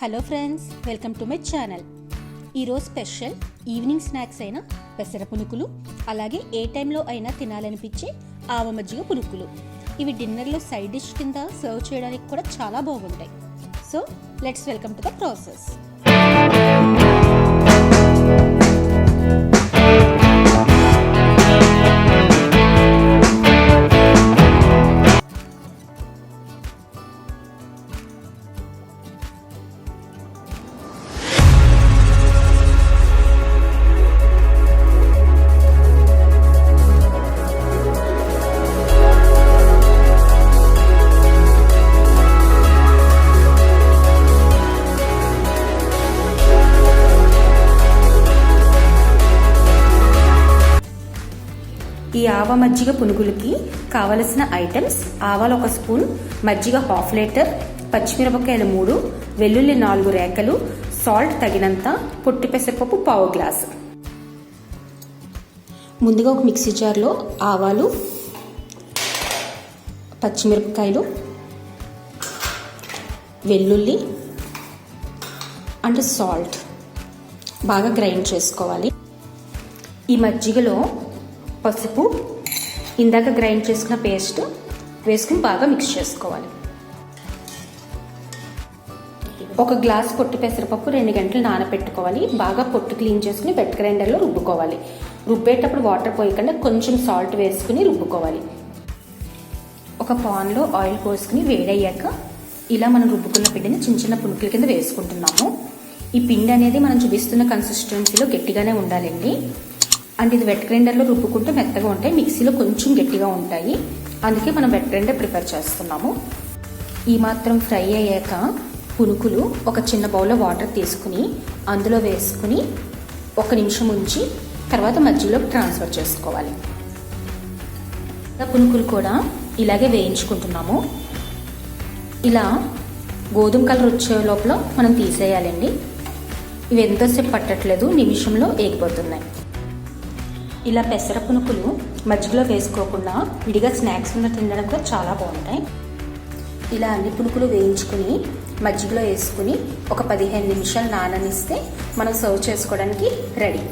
Hello friends, welcome to my channel. ఈరోజు special evening snacks అయిన పెసర పునుకులు, అలాగే ఏ టైంలో అయినా తినాలనిపించే ఆవ మజ్జిగ పునుకులు. ఇవి డిన్నర్లో సైడ్ డిష్ కింద సర్వ్ చేయడానికి కూడా చాలా బాగుంటాయి. So let's welcome to the process. ఈ ఆవ మజ్జిగ పునుగులకి కావలసిన ఐటమ్స్: ఆవాలు 1 స్పూన్, మజ్జిగ 1/2 లీటర్, పచ్చిమిరపకాయలు 3, వెల్లుల్లి 4 రేకలు, సాల్ట్ తగినంత, పొట్టి పెసరపప్పు 1/2 గ్లాసు. ముందుగా ఒక మిక్సీ జార్లో ఆవాలు, పచ్చిమిరపకాయలు, వెల్లుల్లి అండ్ సాల్ట్ బాగా గ్రైండ్ చేసుకోవాలి. ఈ మజ్జిగలో పసుపు, ఇందాక గ్రైండ్ చేసుకున్న పేస్ట్ వేసుకుని బాగా మిక్స్ చేసుకోవాలి. 1 గ్లాస్ పొట్టి పెసరపప్పు 2 గంటలు నానబెట్టుకోవాలి. బాగా పొట్టు క్లీన్ చేసుకుని వెట్ గ్రైండర్లో రుబ్బుకోవాలి. రుబ్బేటప్పుడు వాటర్ పోయకుండా కొంచెం సాల్ట్ వేసుకుని రుబ్బుకోవాలి. ఒక పాన్లో ఆయిల్ పోసుకుని వేడయ్యాక ఇలా మనం రుబ్బుకున్న పిండిని చిన్న చిన్న పునుకుల కింద వేసుకుంటున్నాము. ఈ పిండి అనేది మనం చూపిస్తున్న కన్సిస్టెన్సీలో గట్టిగానే ఉండాలండి. అండ్ ఇది వెట్ గ్రైండర్లో రుబ్బుకుంటే మెత్తగా ఉంటాయి, మిక్సీలో కొంచెం గట్టిగా ఉంటాయి. అందుకే మనం వెట్ గ్రైండర్ ప్రిపేర్ చేస్తున్నాము. ఈ మాత్రం ఫ్రై అయ్యాక పునుకులు ఒక చిన్న బౌల్లో వాటర్ తీసుకుని అందులో వేసుకుని 1 నిమిషం ఉంచి తర్వాత మజ్జిగలోకి ట్రాన్స్ఫర్ చేసుకోవాలి. పునుకులు కూడా ఇలాగే వేయించుకుంటున్నాము. ఇలా గోధుమ కలర్ వచ్చే లోపల మనం తీసేయాలండి. ఇవి ఎంతోసేపు పట్టట్లేదు, నిమిషంలో ఏగిపోతున్నాయి. ఇలా పెసర పునుకులు మజ్జిగలో వేసుకోకుండా విడిగా స్నాక్స్ ఉన్న తినడానికి కూడా చాలా బాగుంటాయి. ఇలా అన్ని పునుకులు వేయించుకుని మజ్జిగలో వేసుకుని ఒక 15 నిమిషాలు నాననిస్తే మనం సర్వ్ చేసుకోవడానికి రెడీ.